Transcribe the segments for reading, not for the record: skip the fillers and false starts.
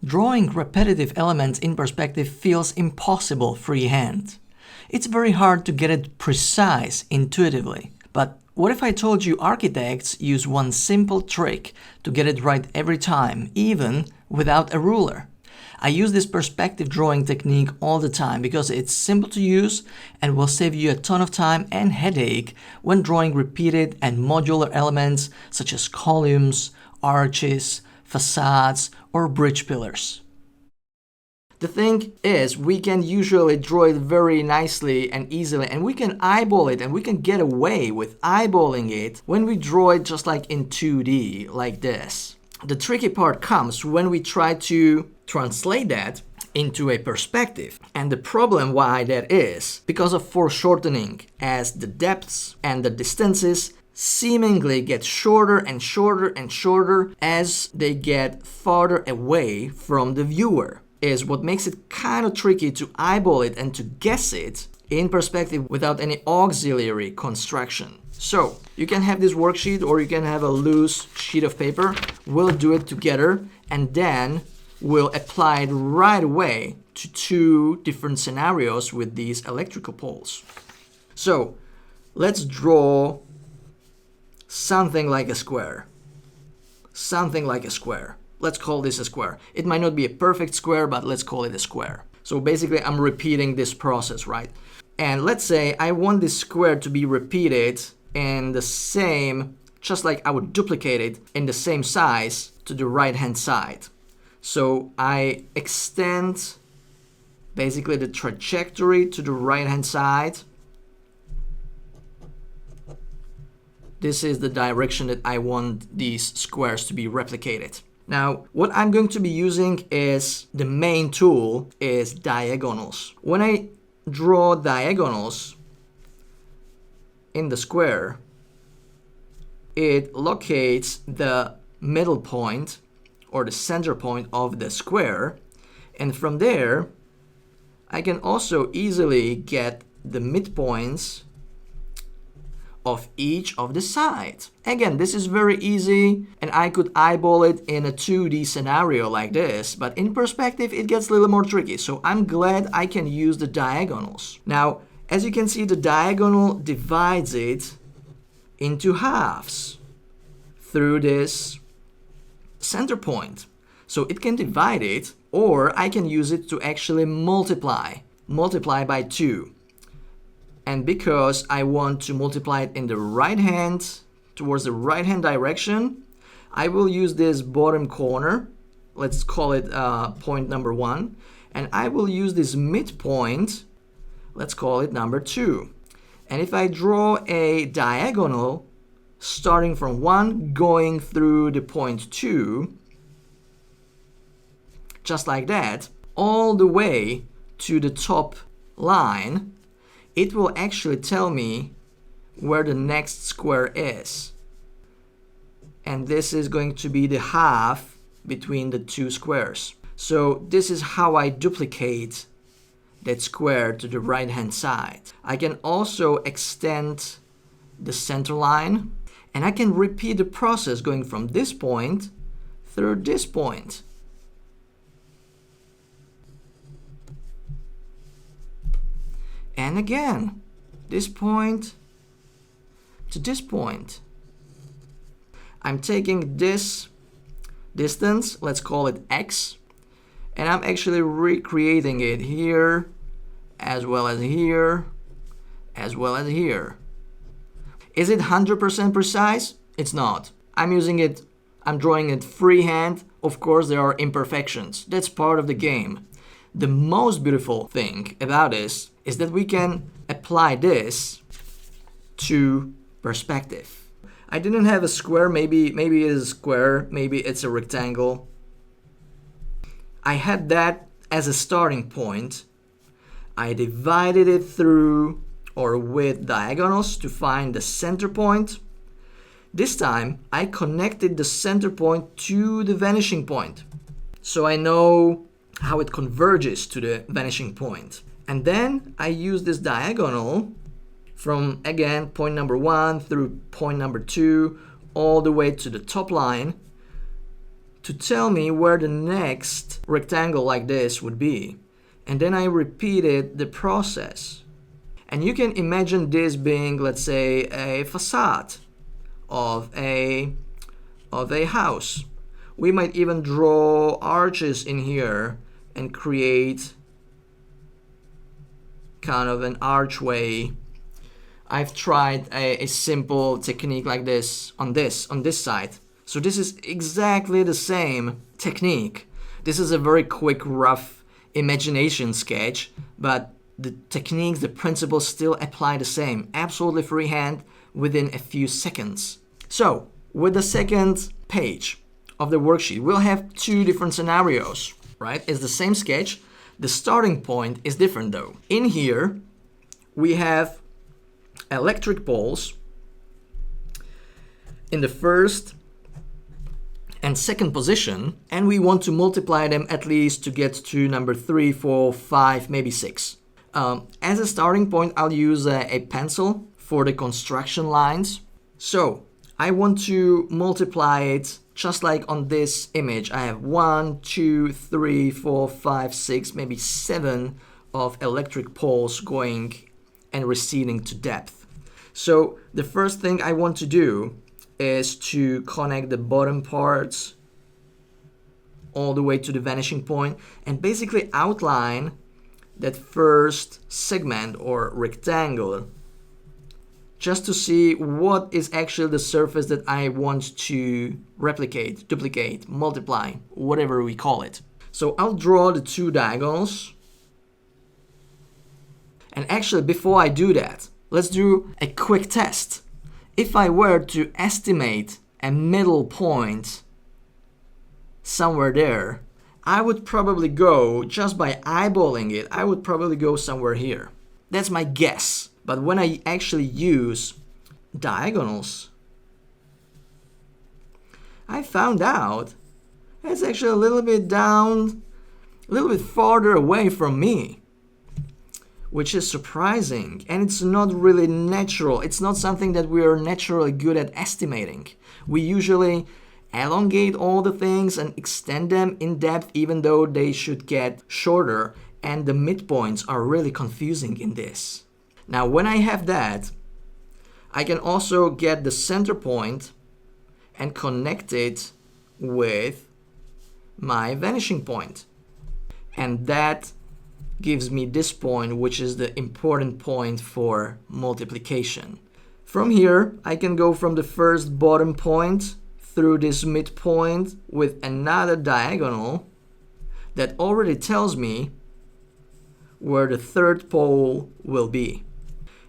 Drawing repetitive elements in perspective feels impossible freehand. It's very hard to get it precise intuitively. But what if I told you architects use one simple trick to get it right every time, even without a ruler? I use this perspective drawing technique all the time because it's simple to use and will save you a ton of time and headache when drawing repeated and modular elements such as columns, arches, facades, or bridge pillars. The thing is, we can usually draw it very nicely and easily, and we can eyeball it, and we can get away with eyeballing it when we draw it just like in 2D, like this. The tricky part comes when we try to translate that into a perspective. And the problem why that is because of foreshortening, as the depths and the distances seemingly get shorter and shorter and shorter as they get farther away from the viewer, is what makes it kind of tricky to eyeball it and to guess it in perspective without any auxiliary construction. So you can have this worksheet or you can have a loose sheet of paper. We'll do it together and then we'll apply it right away to two different scenarios with these electrical poles. So let's draw something like a square. Something like a square. Let's call this a square. It might not be a perfect square, but let's call it a square. So basically I'm repeating this process, right? And let's say I want this square to be repeated in the same, just like I would duplicate it in the same size to the right hand side. So I extend basically the trajectory to the right hand side. This is the direction that I want these squares to be replicated. Now, what I'm going to be using is the main tool is diagonals. When I draw diagonals in the square, it locates the middle point or the center point of the square, and from there I can also easily get the midpoints of each of the sides. Again, this is very easy and I could eyeball it in a 2D scenario like this, but in perspective it gets a little more tricky, so I'm glad I can use the diagonals. Now, as you can see, the diagonal divides it into halves through this center point. So it can divide it, or I can use it to actually multiply by 2. And because I want to multiply it in the right hand, towards the right hand direction, I will use this bottom corner, let's call it point number 1, and I will use this midpoint, let's call it number 2. And if I draw a diagonal starting from 1 going through the point 2, just like that, all the way to the top line, it will actually tell me where the next square is. And this is going to be the half between the two squares. So this is how I duplicate that square to the right hand side. I can also extend the center line, and I can repeat the process going from this point through this point. And again, this point to this point. I'm taking this distance, let's call it x, and I'm actually recreating it here, as well as here, as well as here. Is it 100% precise? It's not. I'm drawing it freehand. Of course, there are imperfections. That's part of the game. The most beautiful thing about this is that we can apply this to perspective. I didn't have a square, maybe it is a square, maybe it's a rectangle. I had that as a starting point. I divided it through or with diagonals to find the center point. This time I connected the center point to the vanishing point, so I know how it converges to the vanishing point. And then I use this diagonal from, again, point number 1 through point number 2 all the way to the top line to tell me where the next rectangle like this would be. And then I repeated the process. And you can imagine this being, let's say, a facade of a house. We might even draw arches in here and create kind of an archway. I've tried a simple technique like this on this side. So this is exactly the same technique. This is a very quick, rough imagination sketch, but the techniques, the principles still apply the same. Absolutely freehand within a few seconds. So with the second page of the worksheet, we'll have two different scenarios, right? It's the same sketch. The starting point is different though. In here, we have electric poles in the first and second position, and we want to multiply them at least to get to number 3, 4, 5, maybe 6. As a starting point, I'll use a pencil for the construction lines. So I want to multiply it just like on this image. I have 1, 2, 3, 4, 5, 6, maybe 7 of electric poles going and receding to depth. So the first thing I want to do is to connect the bottom parts all the way to the vanishing point and basically outline that first segment or rectangle just to see what is actually the surface that I want to replicate, duplicate, multiply, whatever we call it. So I'll draw the two diagonals. And actually, before I do that, let's do a quick test. If I were to estimate a middle point somewhere there, I would probably go, just by eyeballing it, I would probably go somewhere here. That's my guess. But when I actually use diagonals, I found out it's actually a little bit down, a little bit farther away from me, which is surprising, and it's not really natural. It's not something that we are naturally good at estimating. We usually elongate all the things and extend them in depth, even though they should get shorter, and the midpoints are really confusing in this. Now, when I have that, I can also get the center point and connect it with my vanishing point. And that gives me this point, which is the important point for multiplication. From here, I can go from the first bottom point through this midpoint with another diagonal that already tells me where the third pole will be.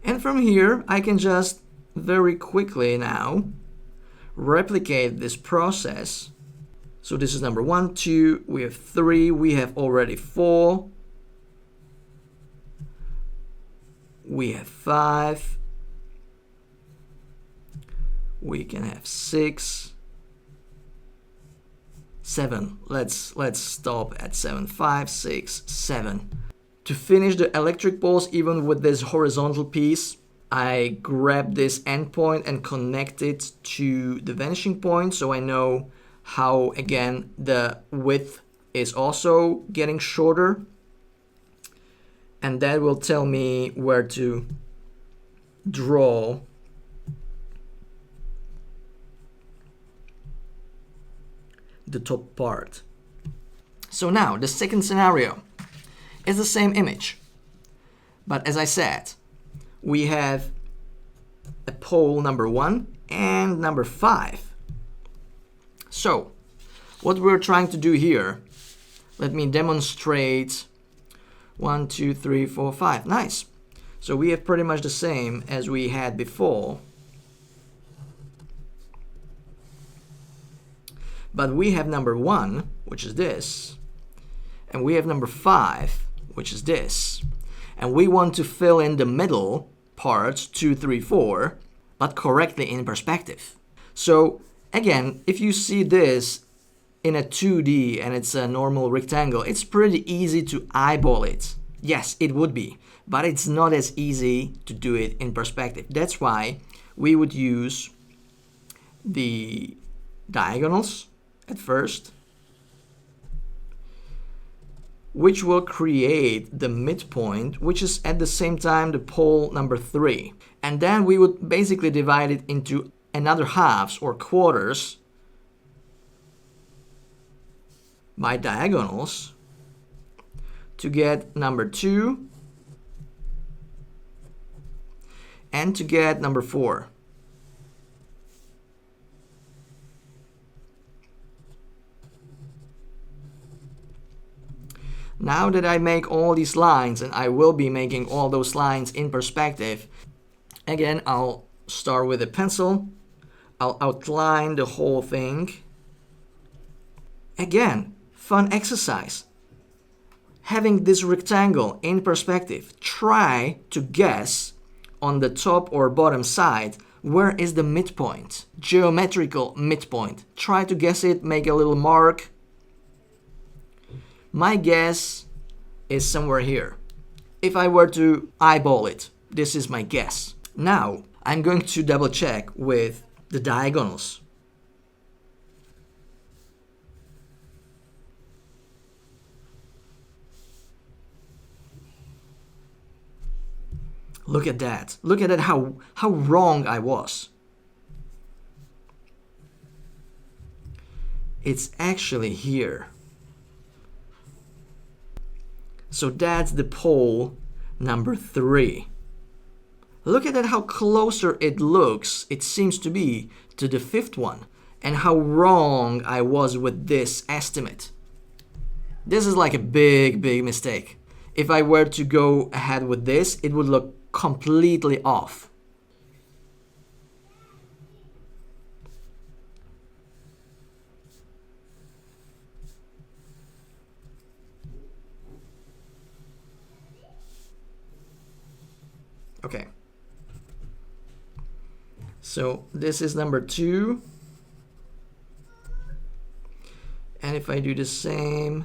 And from here, I can just very quickly now replicate this process. So this is number 1, 2, we have 3, we have already 4, we have 5, we can have 6, 7. Let's stop at 7. 5, 6, 7. To finish the electric poles, even with this horizontal piece, I grab this endpoint and connect it to the vanishing point, so I know how, again, the width is also getting shorter. And that will tell me where to draw the top part. So now, the second scenario is the same image. But as I said, we have a pole number 1 and number 5. So, what we're trying to do here, let me demonstrate 1, 2, 3, 4, 5. Nice. So we have pretty much the same as we had before. But we have number 1, which is this, and we have number 5, which is this. And we want to fill in the middle parts, 2, 3, 4, but correctly in perspective. So again, if you see this in a 2D and it's a normal rectangle, it's pretty easy to eyeball it. Yes, it would be, but it's not as easy to do it in perspective. That's why we would use the diagonals at first, which will create the midpoint, which is at the same time the pole number 3. And then we would basically divide it into another halves or quarters by diagonals to get number 2 and to get number 4. Now that I make all these lines, and I will be making all those lines in perspective, again, I'll start with a pencil. I'll outline the whole thing. Again, fun exercise. Having this rectangle in perspective, try to guess on the top or bottom side where is the midpoint, geometrical midpoint. Try to guess it, make a little mark. My guess is somewhere here. If I were to eyeball it, this is my guess. Now, I'm going to double check with the diagonals. Look at that. Look at that, how wrong I was. It's actually here. So that's the pole number 3. Look at that, how closer it looks, it seems to be, to the 5th one, and how wrong I was with this estimate. This is like a big mistake. If I were to go ahead with this, it would look completely off. Okay. So this is number 2. And if I do the same,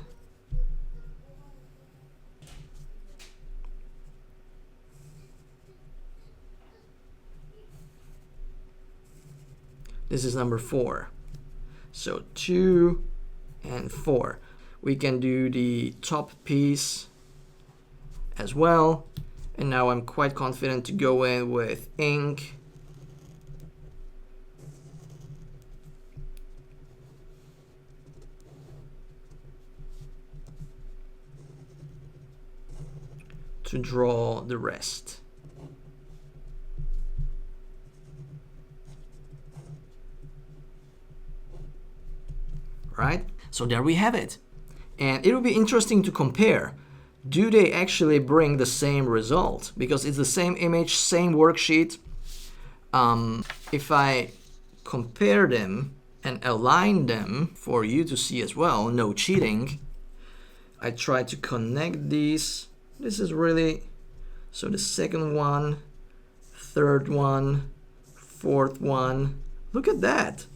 this is number 4. So 2 and 4. We can do the top piece as well. And now I'm quite confident to go in with ink. To draw the rest. Right? So there we have it. And it will be interesting to compare. Do they actually bring the same result? Because it's the same image, same worksheet. If I compare them and align them for you to see as well, no cheating, I try to connect these. This is really, so the second one, third one, fourth one. Look at that.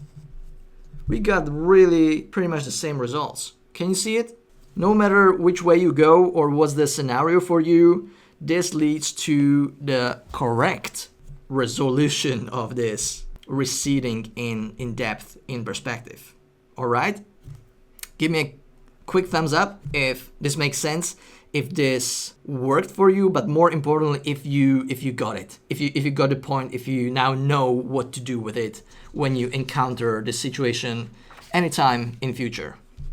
We got really pretty much the same results. Can you see it? No matter which way you go or what's the scenario for you, this leads to the correct resolution of this receding in depth, in perspective. All right? Give me a quick thumbs up if this makes sense, if this worked for you, but more importantly, if you got it, if you got the point, if you now know what to do with it when you encounter this situation anytime in future.